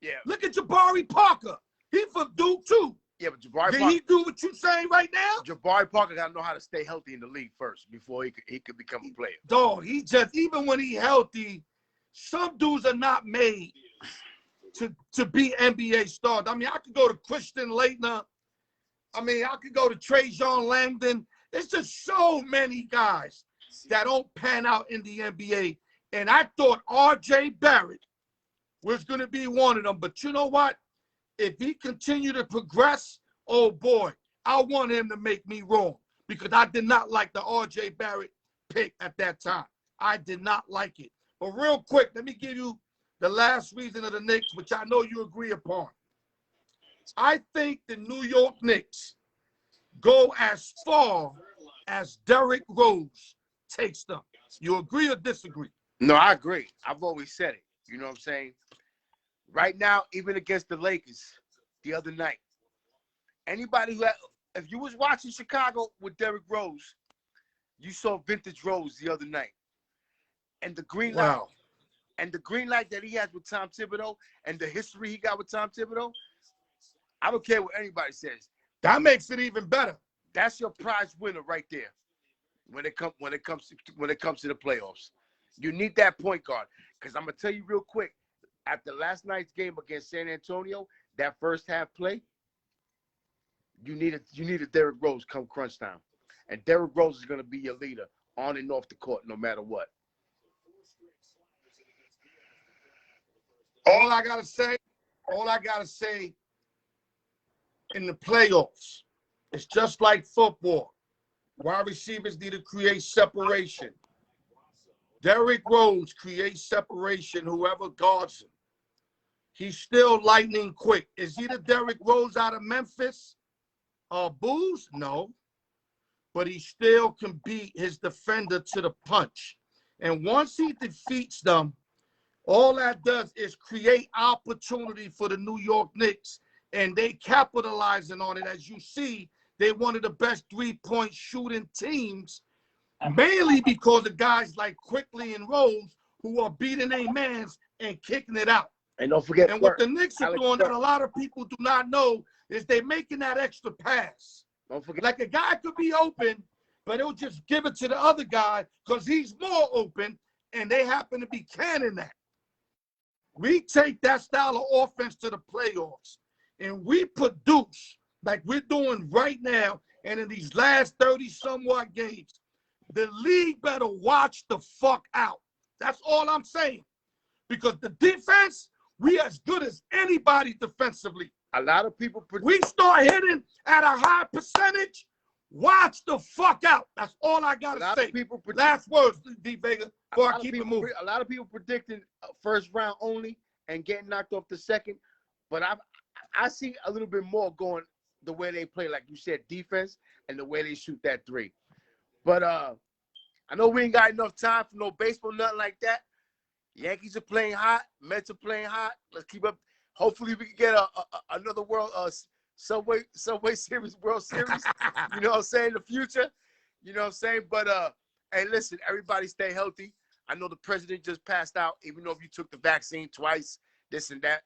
yeah, Look at Jabari Parker. He from Duke too. yeah, but Jabari Did Parker, he do what you saying right now? Jabari Parker got to know how to stay healthy in the league first before he could become a player. Dog, he just, even when he healthy, some dudes are not made to be NBA stars. I mean, I could go to Christian Laettner. I mean, I could go to Trajan Langdon. There's just so many guys that don't pan out in the NBA. And I thought R.J. Barrett was going to be one of them. But you know what? If he continued to progress, oh, boy, I want him to make me wrong because I did not like the R.J. Barrett pick at that time. I did not like it. But real quick, let me give you the last reason of the Knicks, which I know you agree upon. I think the New York Knicks go as far as Derrick Rose takes them. You agree or disagree? No, I agree. I've always said it. You know what I'm saying? Right now, even against the Lakers the other night, anybody who if you was watching Chicago with Derrick Rose, you saw vintage Rose the other night. And the green light, and the green light that he has with Tom Thibodeau and the history he got with Tom Thibodeau, I don't care what anybody says. That makes it even better. That's your prize winner right there. When it comes to the playoffs, you need that point guard. Because I'm gonna tell you real quick, after last night's game against San Antonio, that first half play, you need a Derrick Rose come crunch time, and Derrick Rose is gonna be your leader on and off the court, no matter what. All I gotta say in the playoffs, it's just like football. Wide receivers need to create separation. Derrick Rose creates separation, whoever guards him. He's still lightning quick. Is he the Derrick Rose out of Memphis? Bulls? No. But he still can beat his defender to the punch. And once he defeats them, all that does is create opportunity for the New York Knicks, and they capitalizing on it. As you see, they're one of the best three-point shooting teams, mainly because of guys like Quickly and Rose who are beating their mans and kicking it out. And don't forget, and what the Knicks are doing that a lot of people do not know is they're making that extra pass. Don't forget, like a guy could be open, but he'll just give it to the other guy because he's more open, and they happen to be canning that. We take that style of offense to the playoffs, and we produce like we're doing right now and in these last 30-somewhat games. The league better watch the fuck out. That's all I'm saying. Because the defense, we as good as anybody defensively. a lot of people We start hitting at a high percentage, watch the fuck out. That's all I got to say. Last words, D. Vega, before I keep it moving. A lot of people predicting first round only and getting knocked off the second. But I see a little bit more going the way they play, like you said, defense, and the way they shoot that three. But I know we ain't got enough time for no baseball, nothing like that. Yankees are playing hot. Mets are playing hot. Let's keep up. Hopefully, we can get another Subway Series, World Series. You know what I'm saying? In the future. You know what I'm saying? But hey, listen, everybody stay healthy. I know the president just passed out, even though if you took the vaccine twice, this and that.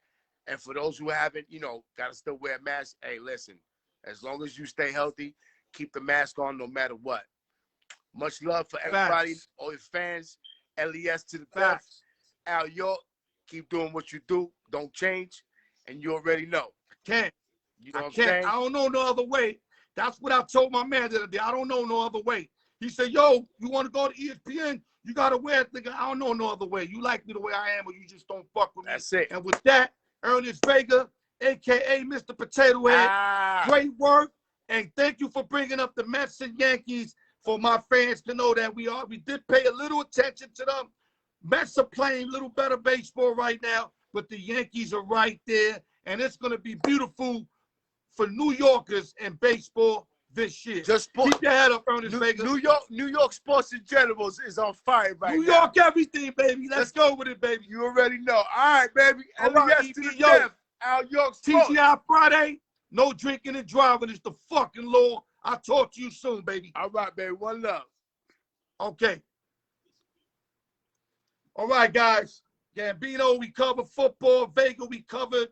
And for those who haven't, you know, gotta still wear a mask. Hey, listen, as long as you stay healthy, keep the mask on no matter what. Much love for everybody, Facts. all your fans. LES to the death. Facts. Al York, keep doing what you do. Don't change. And you already know. Can't. You know I what I'm can't. saying? I don't know no other way. That's what I told my man the other day. I don't know no other way. He said, yo, you want to go to ESPN? You got to wear it. Nigga, I don't know no other way. You like me the way I am, or you just don't fuck with me. That's it. And with that, Ernest Vega, a.k.a. Mr. Potato Head, great work. And thank you for bringing up the Mets and Yankees for my fans to know that we did pay a little attention to them. Mets are playing a little better baseball right now, but the Yankees are right there. And it's going to be beautiful for New Yorkers and baseball this year. Just keep your head up, Ernest Vega. New York sports in general is on fire right now. New York everything, baby. Let's go with it, baby. You already know. All right, baby. All right, LES to the death. Al York Sports. TGI Friday, no drinking and driving is the fucking law. I'll talk to you soon, baby. All right, baby. One love. Okay. All right, guys. Gambino, we covered football. Vega, we covered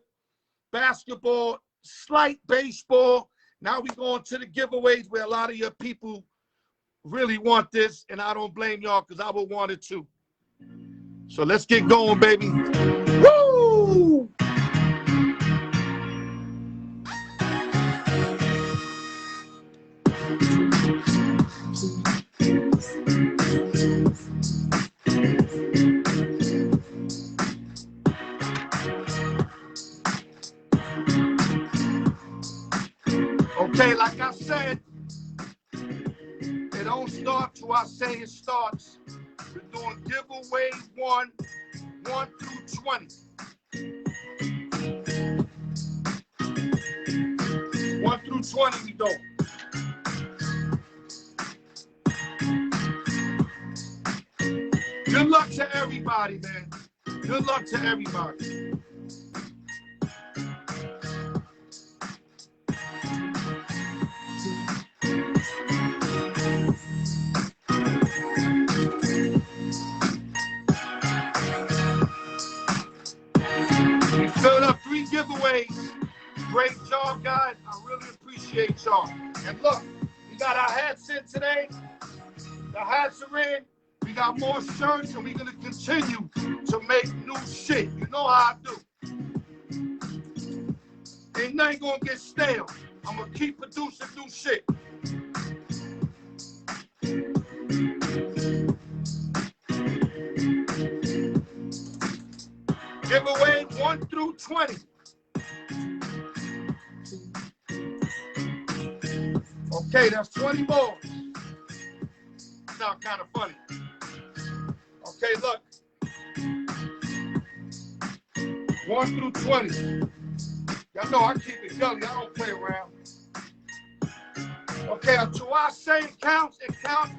basketball, slight baseball. Now we going to the giveaways where a lot of your people really want this, and I don't blame y'all because I would want it too. So let's get going, baby. Woo! Okay, like I said, it don't start till I say it starts. We're doing giveaway 1 through 20. 1 through 20 we go. Good luck to everybody, man. Good luck to everybody. We filled up 3 giveaways. Great job, guys. I really appreciate y'all. And look, we got our hats in today. The hats are in. We got more shirts, and we're going to continue to make new shit. You know how I do. Ain't nothing going to get stale. I'm going to keep producing new shit. Giveaway 1 through 20. Okay, that's 20 more. Sound kind of funny. Okay, look. 1 through 20. Y'all know I keep it gully. I don't play around. Okay, until I say it counts, it counts.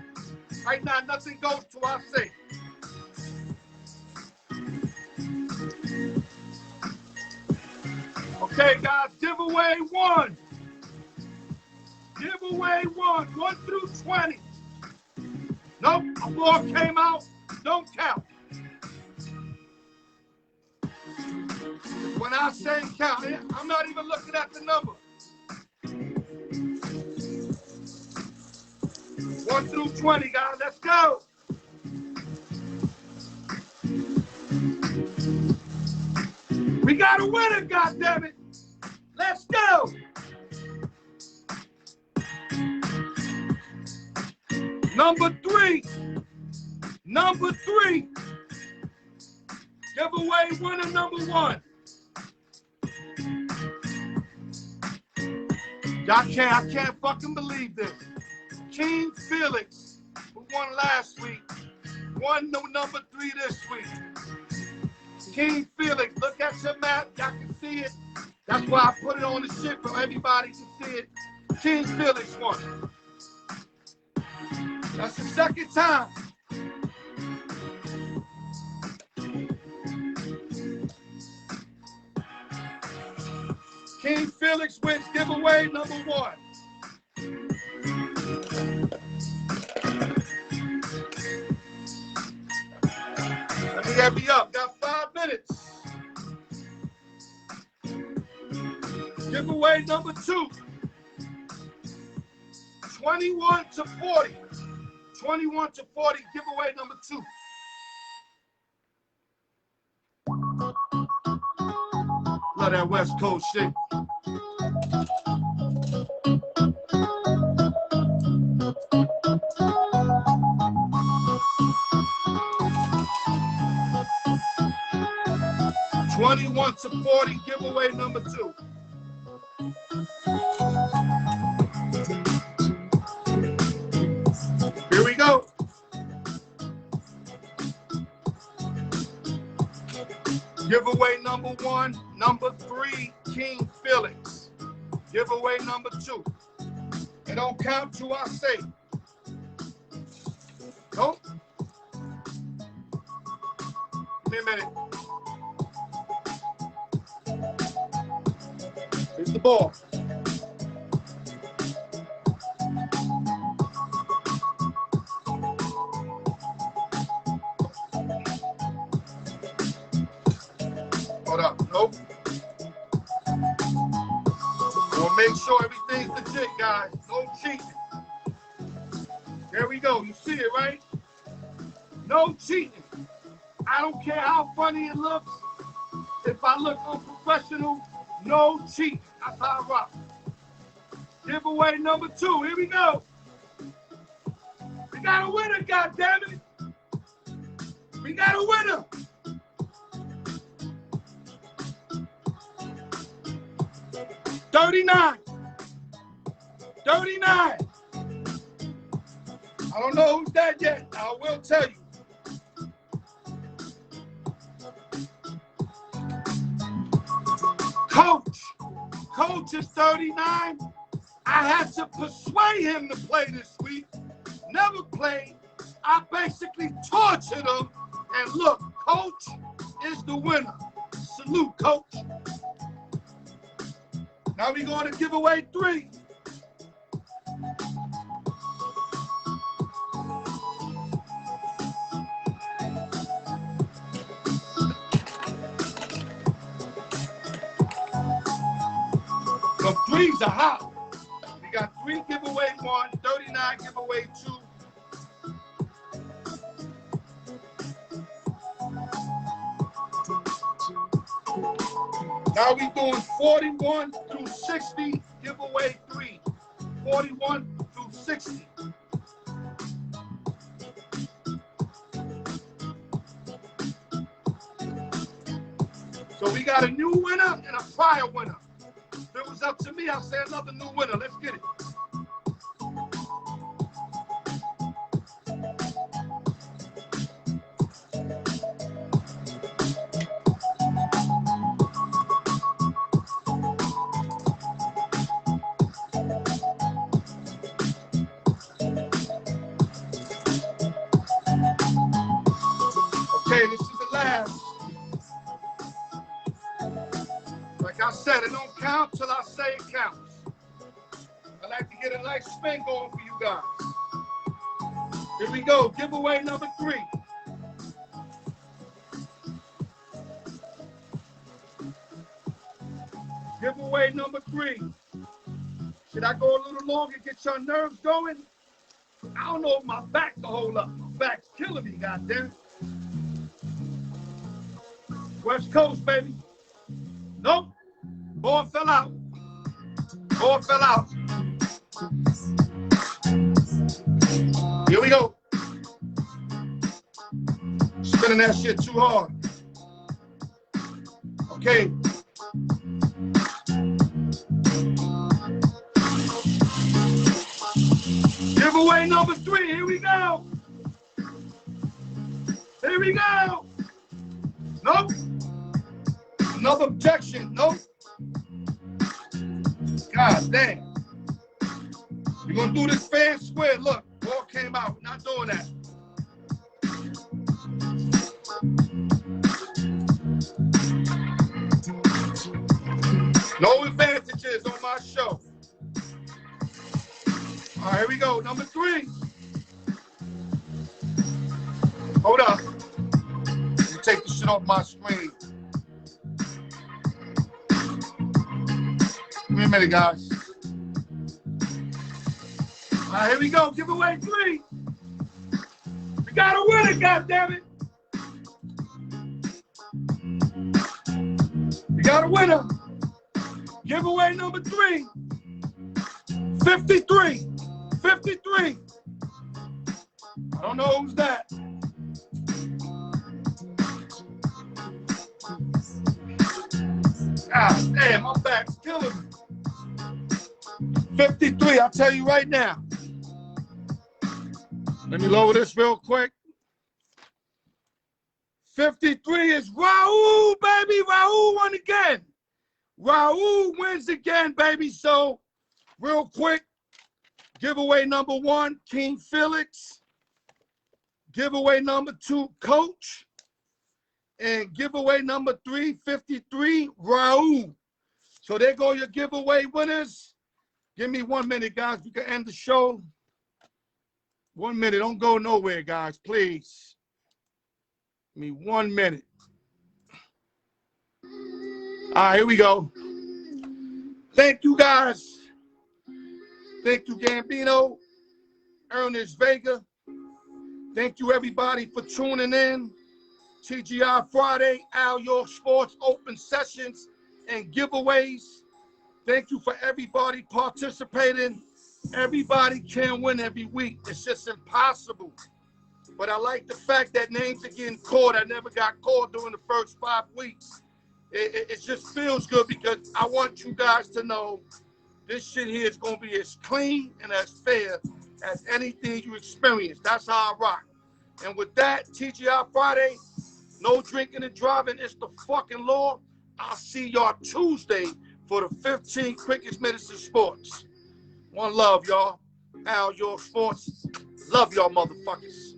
Right now, nothing goes till I say. Okay, guys, giveaway 1. Giveaway 1 through 20. Nope, a ball came out, don't count. When I say count, I'm not even looking at the number. 1 through 20, guys, let's go. We got a winner, goddammit. Let's go. Number 3. Giveaway winner number 1. I can't fucking believe this. King Felix, who won last week, won number 3 this week. King Felix, look at your map. Y'all can see it. That's why I put it on the shit for everybody to see it. King Felix won. That's the second time. King Felix wins giveaway number 1. Let me have me up. Got 5 minutes. Giveaway number 2. 21 to 40. 21 to 40. Giveaway number 2. Love that West Coast shit. $21 to $40, giveaway number 2. Here we go. Giveaway number 1, number 3, King Felix. Giveaway number 2. It don't count till I say. Nope. Give me a minute. Here's the ball. Hold up. Nope. We'll make sure everything's legit, guys. No cheating. There we go. You see it, right? No cheating. I don't care how funny it looks. If I look unprofessional, no cheating. That's how I rock. Giveaway number 2. Here we go. We got a winner, goddammit. We got a winner. $39. I don't know who's that yet. I will tell you. Coach is 39. I had to persuade him to play this week. Never played. I basically tortured him. And look, Coach is the winner. Salute, Coach. Now we're going to give away 3. The 3s are hot. We got 3 giveaway 1, 39 giveaway 2. Now we doing 41 through 60, giveaway 3. 41 through 60. So we got a new winner and a prior winner. If it was up to me, I'd say another new winner. Let's get it. Okay, this is the last. Like I said, it don't count till I say it counts. I like to get a nice spin going for you guys. Here we go, giveaway number 3. Giveaway number 3. Should I go a little longer, get your nerves going? I don't know if my back can hold up. My back's killing me, goddamn. West Coast, baby. Nope. Ball fell out. Ball fell out. Here we go. Spinning that shit too hard. Okay. Giveaway number 3. Here we go. Here we go. Nope. Another objection. Nope. God damn. We're going to do this fair and square. Look, ball came out. We're not doing that. No advantage right, here we go. Number 3. Hold up. Let me take this shit off my screen. Give me a minute, guys. All right, here we go. Giveaway 3. We got a winner, goddammit. We got a winner. Giveaway number 3. 53. 53. I don't know who's that. God damn, my back's killing me. 53, I'll tell you right now. Let me lower this real quick. 53 is Raul, baby. Raul won again. Raul wins again, baby. So, real quick, giveaway number 1, King Felix. Giveaway number 2, Coach. And giveaway number 3, 53, Raul. So there go your giveaway winners. Give me 1 minute, guys. We can end the show. 1 minute. Don't go nowhere, guys, please. Give me 1 minute. All right, here we go. Thank you, guys. Thank you, Gambino, Ernest Vega. Thank you, everybody, for tuning in. TGI Friday, Al York Sports open sessions and giveaways. Thank you for everybody participating. Everybody can win every week. It's just impossible. But I like the fact that names are getting called. I never got called during the first 5 weeks. It just feels good because I want you guys to know this shit here is going to be as clean and as fair as anything you experience. That's how I rock. And with that, TGI Friday, no drinking and driving. It's the fucking law. I'll see y'all Tuesday for the 15 quickest minutes of sports. One love, y'all. Al York Sports. Love y'all, motherfuckers.